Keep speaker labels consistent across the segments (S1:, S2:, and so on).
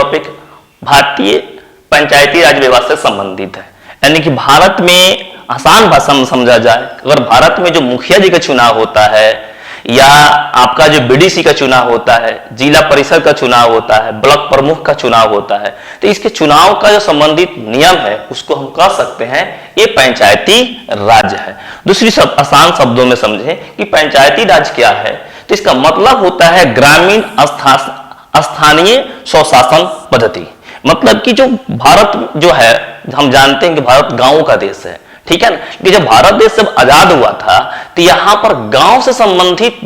S1: Topic भारतीय पंचायती राज व्यवस्था से संबंधित है। यानी कि भारत में आसान भाषा में समझा जाए, अगर भारत में जो मुखिया जी का चुनाव होता है या आपका जो बीडीसी का चुनाव होता है, जिला परिषद का चुनाव होता है, ब्लॉक प्रमुख का चुनाव होता है, तो इसके चुनाव का जो संबंधित नियम है उसको हम कह सकते हैं ये पंचायती राज है। दूसरी आसान शब्दों में समझें कि पंचायती राज क्या है, तो इसका मतलब होता है ग्रामीण स्थानीय स्वशासन पद्धति। मतलब कि जो भारत जो है, हम जानते हैं कि भारत गांवों का देश है, ठीक है ना, कि जब भारत देश जब आजाद हुआ था तो यहां पर गांव से संबंधित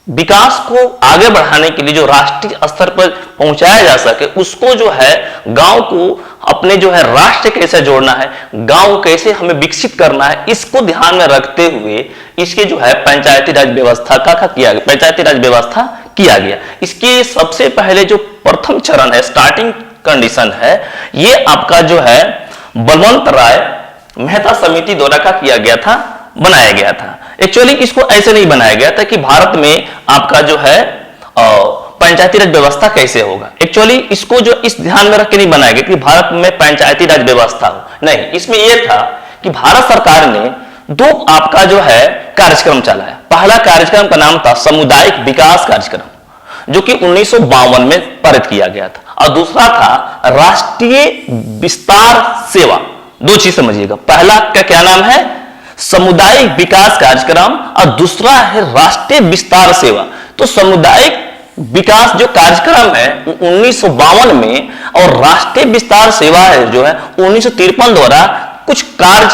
S1: विकास को आगे बढ़ाने के लिए जो राष्ट्रीय स्तर पर पहुंचाया जा सके, उसको जो है गांव को अपने जो है राष्ट्र कैसे जोड़ना है, गांव कैसे हमें विकसित करना है, इसको ध्यान में रखते हुए इसके जो है पंचायती राज व्यवस्था का किया गया, पंचायती राज व्यवस्था किया गया। इसके सबसे पहले जो प्रथम चरण है, स्टार्टिंग कंडीशन है, ये आपका जो है बलवंत राय मेहता समिति द्वारा का किया गया था, बनाया गया था। एक्चुअली इसको ऐसे नहीं बनाया गया था कि भारत में आपका जो है पंचायती राज व्यवस्था कैसे होगा। एक्चुअली इसको जो इस ध्यान में रख के नहीं बनाया गया कि भारत में पंचायती राज व्यवस्था हो, नहीं, इसमें यह था कि भारत सरकार ने दो आपका जो है कार्यक्रम चलाया। पहला कार्यक्रम का नाम था सामुदायिक विकास कार्यक्रम, जो कि 1952 में पारित किया गया था, और दूसरा था राष्ट्रीय विस्तार सेवा। दो चीज समझिएगा, पहला का क्या नाम है सामुदायिक विकास कार्यक्रम और दूसरा है राष्ट्रीय विस्तार सेवा। तो सामुदायिक विकास जो कार्यक्रम है 1952 में, और राष्ट्रीय विस्तार सेवा है जो है 1953 द्वारा कुछ कार्य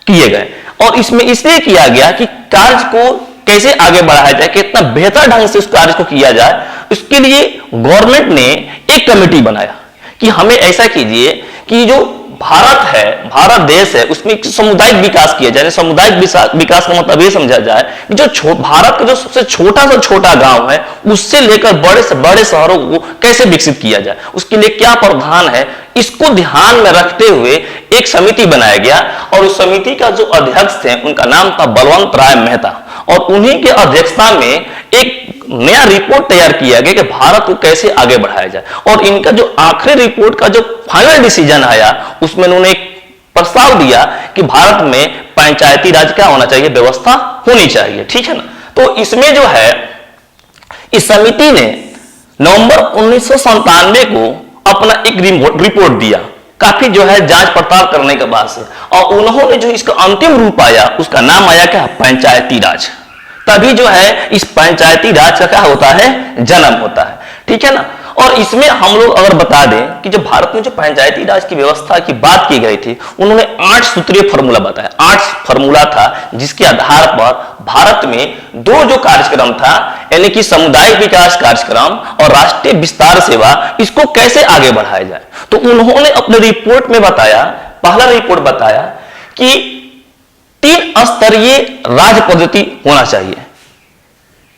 S1: किए गए। और इसमें इसलिए किया गया कि कार्य को कैसे आगे बढ़ाया जाए, कितना बेहतर ढंग से उस कार्य को किया जाए, उसके लिए गवर्नमेंट ने एक कमेटी बनाया कि हमें ऐसा कीजिए कि जो भारत है, भारत देश है, उसमें सामुदायिक विकास किया जाए। सामुदायिक विकास का मतलब ये समझा जाए कि जो भारत का जो सबसे छोटा से छोटा गांव है उससे लेकर बड़े से बड़े शहरों को कैसे विकसित किया जाए, उसके लिए क्या प्रावधान है, इसको ध्यान में रखते हुए एक समिति बनाया गया। और उस समिति का जो अध्यक्ष थे उनका नाम था बलवंत राय मेहता, और उन्हीं के अध्यक्षता में एक नया रिपोर्ट तैयार किया गया कि भारत को कैसे आगे बढ़ाया जाए। और इनका जो आखिरी रिपोर्ट का जो फाइनल डिसीजन आया उसमें उन्होंने एक प्रस्ताव दिया कि भारत में पंचायती राज क्या होना चाहिए, व्यवस्था होनी चाहिए, ठीक है ना। तो इसमें जो है इस समिति ने नवंबर 1997 को अपना एक रिपोर्ट दिया, काफी जो है जांच पड़ताल करने के बाद से, और उन्होंने जो इसका अंतिम रूप आया उसका नाम आया क्या, पंचायती राज। तभी जो है इस पंचायती राज का क्या होता है, जन्म होता है, ठीक है ना। और इसमें हम लोग अगर बता दें कि जब भारत में जो पंचायती राज की व्यवस्था की बात की गई थी, उन्होंने 8 सूत्रीय फॉर्मूला बताया। 8 फॉर्मूला था जिसके आधार पर भारत में दो जो कार्यक्रम था, यानी कि सामुदायिक विकास कार्यक्रम और राष्ट्रीय विस्तार सेवा, इसको कैसे आगे बढ़ाया जाए। तो उन्होंने अपने रिपोर्ट में बताया, पहला रिपोर्ट बताया कि 3 स्तरीय राज पद्धति होना चाहिए,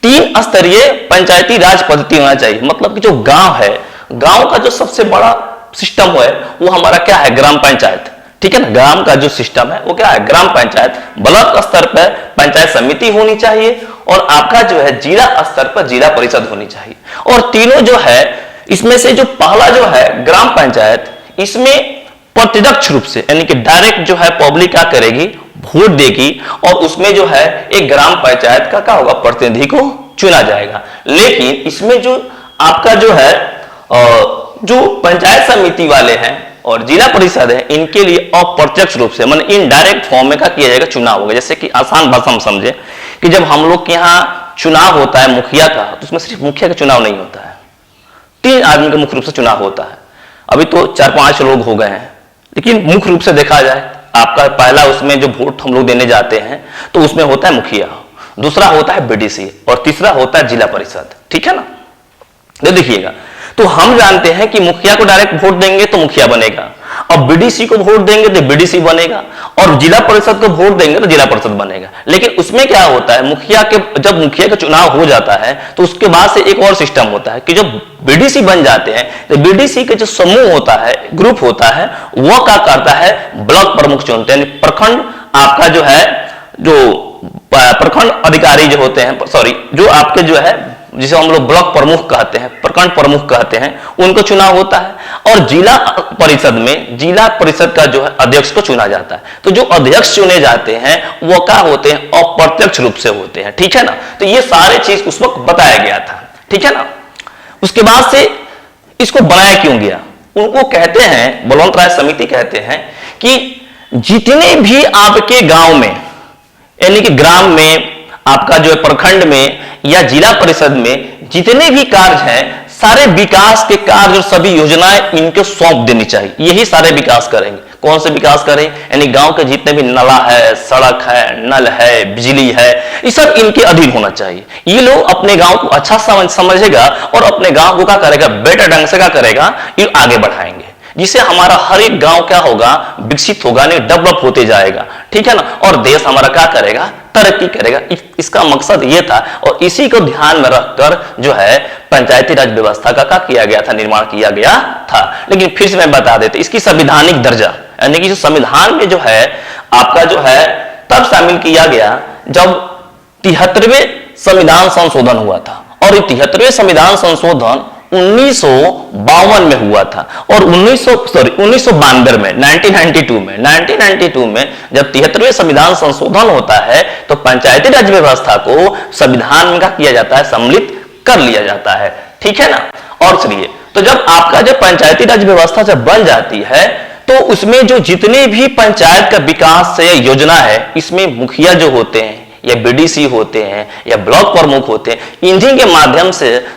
S1: 3 स्तरीय पंचायती राज पद्धति होना चाहिए। मतलब कि जो गांव है, गांव का जो सबसे बड़ा सिस्टम है वो हमारा क्या है, ग्राम पंचायत, ठीक है ना। ग्राम का जो सिस्टम है वो क्या है, ग्राम पंचायत। ब्लॉक स्तर पर पंचायत समिति होनी चाहिए, और आपका जो है जिला स्तर पर जिला परिषद होनी चाहिए। और तीनों जो है इसमें से जो पहला जो है ग्राम पंचायत, इसमें प्रत्यक्ष रूप से यानी कि डायरेक्ट जो है पब्लिक क्या करेगी, वोट देगी, और उसमें जो है एक ग्राम पंचायत का क्या होगा, प्रतिनिधि को चुना जाएगा। लेकिन इसमें जो आपका जो है जो पंचायत समिति वाले हैं और जिला परिषद है, इनके लिए अप्रत्यक्ष रूप से मतलब इनडायरेक्ट फॉर्म में क्या किया जाएगा, चुनाव होगा। जैसे कि आसान भाषा में समझे कि जब हम लोग के यहाँ चुनाव होता है मुखिया का, तो उसमें सिर्फ मुखिया का चुनाव नहीं होता है, 3 आदमी का मुख्य रूप से चुनाव होता है। अभी तो 4-5 लोग हो गए हैं, लेकिन मुख्य रूप से देखा जाए आपका पहला उसमें जो वोट हम लोग देने जाते हैं तो उसमें होता है मुखिया, दूसरा होता है बीडीसी, और तीसरा होता है जिला परिषद, ठीक है ना। तो देखिएगा, तो हम जानते हैं कि मुखिया को डायरेक्ट वोट देंगे तो मुखिया बनेगा, और बीडीसी को वोट देंगे तो बीडीसी बनेगा, और जिला परिषद को वोट देंगे तो जिला परिषद बनेगा। लेकिन उसमें क्या होता है, मुखिया के जब मुखिया का चुनाव हो जाता है तो उसके बाद से एक और सिस्टम होता है कि जब बीडीसी बन जाते हैं तो बीडीसी के जो समूह होता है, ग्रुप होता है, वो क्या करता है, ब्लॉक प्रमुख चुनते हैं। प्रखंड आपका जो है, जो प्रखंड अधिकारी जो होते हैं, सॉरी, जो आपके जो है जिसे हम लोग ब्लॉक प्रमुख कहते हैं, प्रखंड प्रमुख कहते हैं, उनको चुनाव होता है। और जिला परिषद का जो है अध्यक्ष को चुना जाता है। तो जो अध्यक्ष चुने जाते हैं वो क्या होते हैं, अप्रत्यक्ष रूप से होते हैं, ठीक है ना। तो ये सारे चीज उस वक्त बताया गया था, ठीक है ना। उसके बाद से इसको बनाया क्यों गया, उनको कहते हैं, बलवंत राय समिति कहते हैं कि जितने भी आपके गांव में, यानी कि ग्राम में, आपका जो है प्रखंड में या जिला परिषद में जितने भी कार्य हैं, सारे विकास के कार्य और सभी योजनाएं इनको सौंप देनी चाहिए। यही सारे विकास करेंगे। कौन से विकास करें, यानी गांव के जितने भी नाला है, सड़क है, नल है, बिजली है, ये सब इनके अधीन होना चाहिए। ये लोग अपने गांव को अच्छा समझेगा और अपने गांव को क्या करेगा, बेटर ढंग से क्या करेगा, ये आगे बढ़ाएंगे, जिससे हमारा हर एक गांव क्या होगा, विकसित होगा, नहीं डेवलप होते जाएगा, ठीक है ना। और देश हमारा क्या करेगा, तरक्की करेगा। इसका मकसद ये था और इसी को ध्यान में रखकर जो है पंचायती राज व्यवस्था का क्या किया गया था, निर्माण किया गया था। लेकिन फिर से मैं बता देते, इसकी संवैधानिक दर्जा, यानी कि जो संविधान में जो है आपका जो है तब शामिल किया गया जब 73वें संविधान संशोधन हुआ था। और ये 73वें संविधान संशोधन 1952 में हुआ था। और 1992 में 1992 में जब 73वें संविधान संशोधन होता है तो पंचायती राज व्यवस्था को संविधान में क्या किया जाता है, सम्मिलित कर लिया जाता है, ठीक है ना। और चलिए, तो जब आपका जब पंचायती राज व्यवस्था जब बन जाती है तो उसमें जो जितने भी पंचायत का विकास से योजना है, इसमें मुखिया जो होते हैं या बीडीसी होते हैं या ब्लॉक प्रमुख होते हैं, इन्हीं के माध्यम से